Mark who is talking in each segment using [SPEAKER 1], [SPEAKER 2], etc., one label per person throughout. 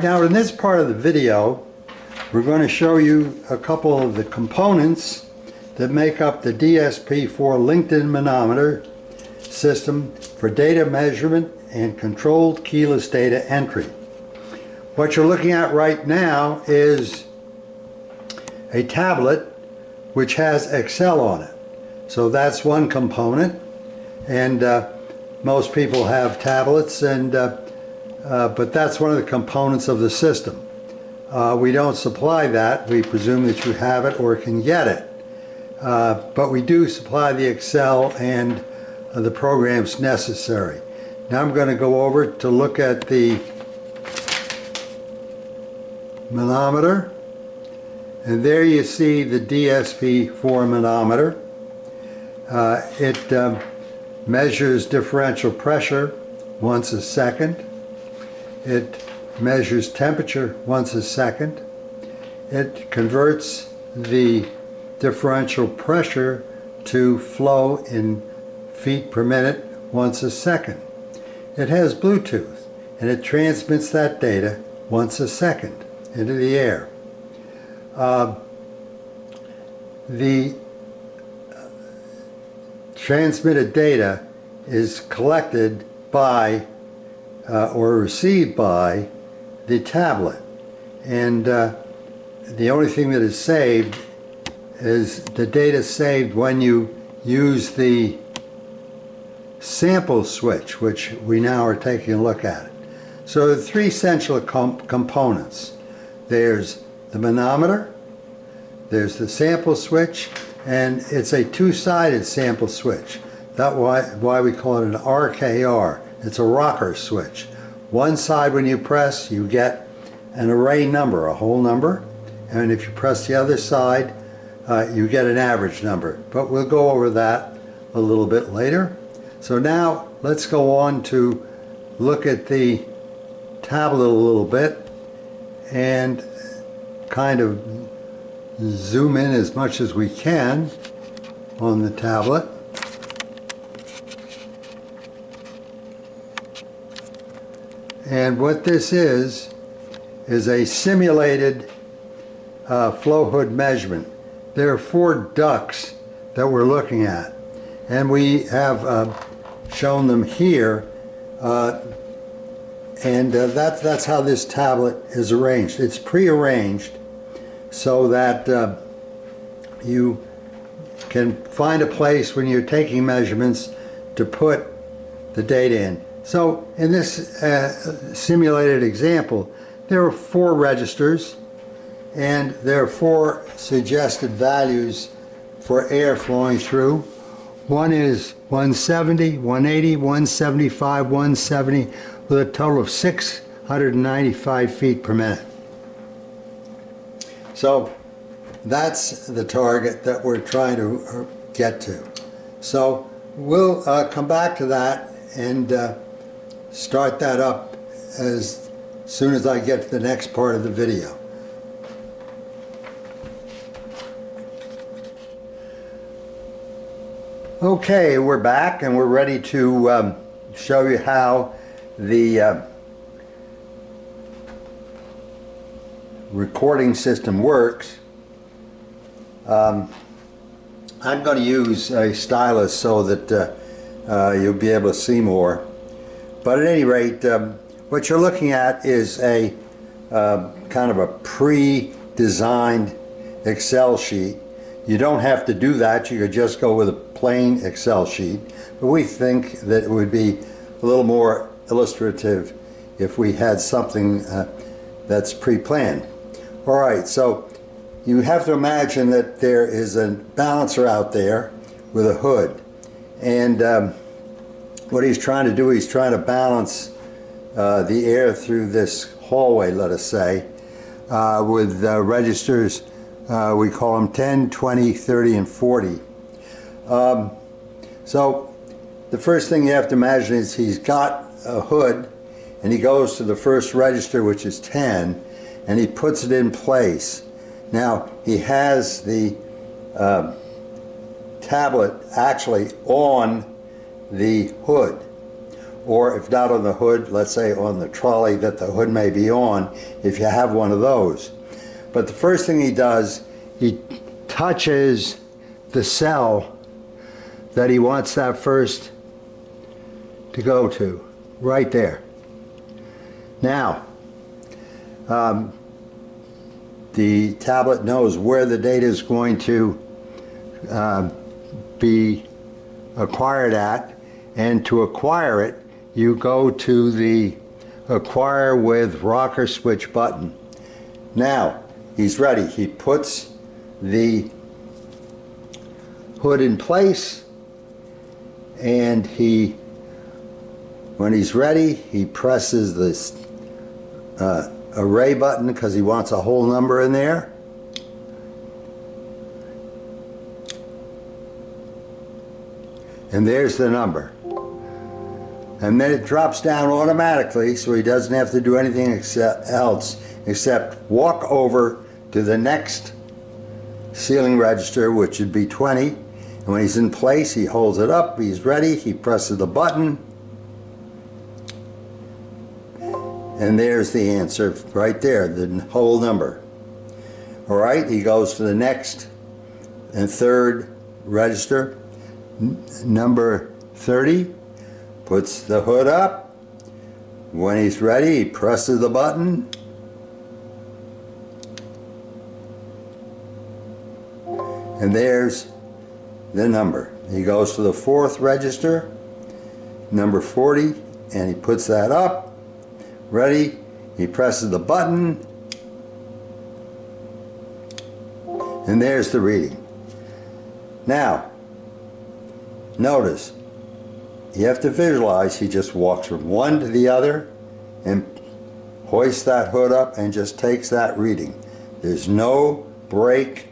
[SPEAKER 1] Now in this part of the video, we're going to show you a couple of the components that make up the DSP-4 linked-in manometer system for data measurement and controlled keyless data entry. What you're looking at right now is a tablet which has Excel on it. So that's one component, and most people have tablets, and but that's one of the components of the system. We don't supply that. We presume that you have it or can get it. But we do supply the Excel and the programs necessary. Now I'm going to go over to look at the manometer. And there you see the DSP-4 manometer. It measures differential pressure once a second. It measures temperature once a second. It converts the differential pressure to flow in feet per minute once a second. It has Bluetooth, and it transmits that data once a second into the air. The transmitted data is collected by or received by the tablet, and the only thing that is saved is the data saved when you use the sample switch, which we now are taking a look at. So the three essential components. There's the manometer, there's the sample switch, and it's a two-sided sample switch. That's why we call it an RKR. It's a rocker switch. One side, when you press, you get an array number, a whole number, and if you press the other side, you get an average number. But we'll go over that a little bit later. So now let's go on to look at the tablet a little bit and kind of zoom in as much as we can on the tablet. And what this is a simulated flow hood measurement. There are 4 ducts that we're looking at, and we have shown them here, and that's how this tablet is arranged. It's pre-arranged so that you can find a place when you're taking measurements to put the data in. So in this simulated example, there are 4 registers, and there are 4 suggested values for air flowing through. One is 170, 180, 175, 170, with a total of 695 feet per minute. So that's the target that we're trying to get to. So we'll come back to that and start that up as soon as I get to the next part of the video. Okay, we're back and we're ready to show you how the recording system works. I'm going to use a stylus so that you'll be able to see more. But at any rate, what you're looking at is a kind of a pre-designed Excel sheet. You don't have to do that. You could just go with a plain Excel sheet. But we think that it would be a little more illustrative if we had something that's pre-planned. All right, so you have to imagine that there is a balancer out there with a hood. And what he's trying to do, he's trying to balance the air through this hallway, let us say, with registers. We call them 10, 20, 30, and 40. So the first thing you have to imagine is he's got a hood, and he goes to the first register, which is 10, and he puts it in place. Now he has the tablet actually on the hood. or if not on the hood, let's say on the trolley that the hood may be on, if you have one of those. But the first thing he does, he touches the cell that he wants that first to go to, right there. Now, the tablet knows where the data is going to be acquired at, and to acquire it, you go to the Acquire with Rocker Switch button. Now, he's ready. He puts the hood in place, and when he's ready, he presses this array button because he wants a whole number in there. And there's the number. And then it drops down automatically, so he doesn't have to do anything except walk over to the next ceiling register, which would be 20. And when he's in place, he holds it up, he's ready, he presses the button, and there's the answer right there, the whole number. All right, he goes to the next and third register, number 30, puts the hood up. When he's ready, he presses the button, and there's the number. He goes to the fourth register, number 40, and he puts that up. Ready, he presses the button, and there's the reading. Now, notice, you have to visualize he just walks from one to the other and hoists that hood up and just takes that reading. There's no break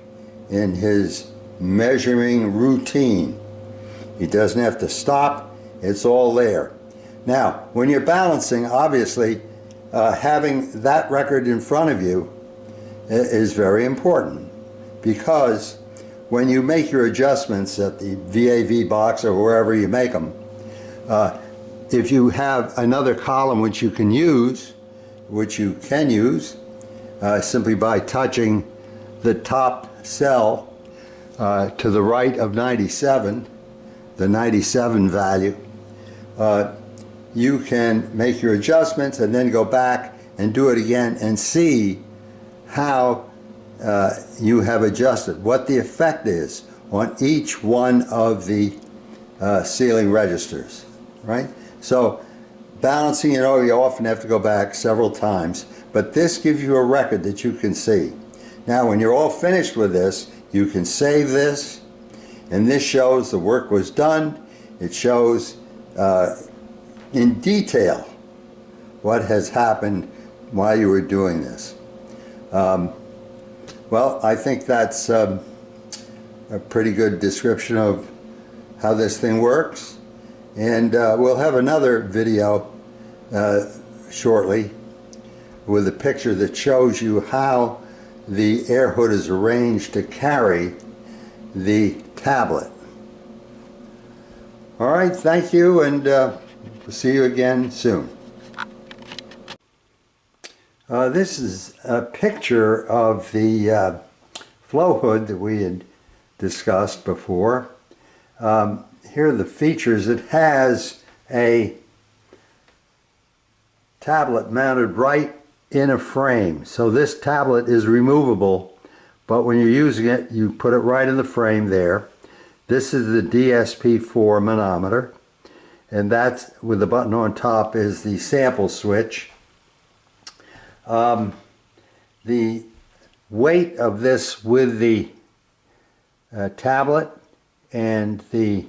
[SPEAKER 1] in his measuring routine. He doesn't have to stop, it's all there. Now, when you're balancing, obviously, having that record in front of you is very important, because when you make your adjustments at the VAV box or wherever you make them, if you have another column which you can use simply by touching the top cell to the right of 97, the 97 value, you can make your adjustments and then go back and do it again and see how you have adjusted, what the effect is on each one of the ceiling registers, right? So balancing, you often have to go back several times, but this gives you a record that you can see. Now, when you're all finished with this, you can save this, and this shows the work was done. It shows in detail what has happened while you were doing this. Well, I think that's a pretty good description of how this thing works, and we'll have another video shortly with a picture that shows you how the air hood is arranged to carry the tablet. All right, thank you, and we'll see you again soon. This is a picture of the flow hood that we had discussed before. Here are the features. It has a tablet mounted right in a frame. So this tablet is removable, but when you're using it, you put it right in the frame there. This is the DSP-4 manometer, and that's with the button on top is the sample switch. The weight of this with the tablet and the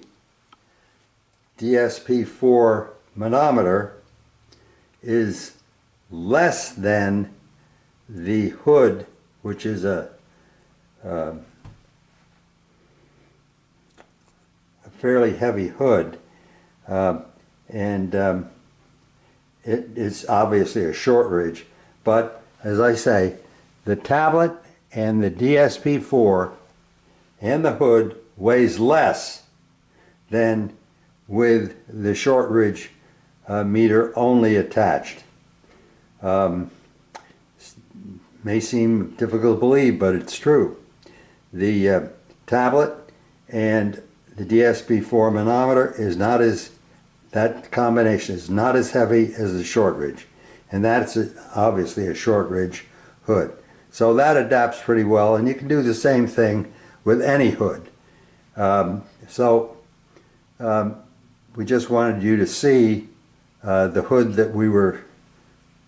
[SPEAKER 1] DSP-4 manometer is less than the hood, which is a fairly heavy hood, and it is obviously a Shortridge. But as I say, the tablet and the DSP-4 and the hood weighs less than with the Shortridge meter only attached. May seem difficult to believe, but it's true. The tablet and the DSP-4 manometer is not as, that combination is not as heavy as the Shortridge, and that's obviously a Shortridge hood. So that adapts pretty well, and you can do the same thing with any hood. We just wanted you to see the hood that we were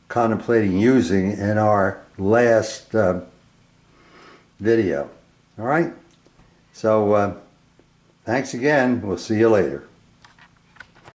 [SPEAKER 1] contemplating using in our last video. All right? So thanks again. We'll see you later.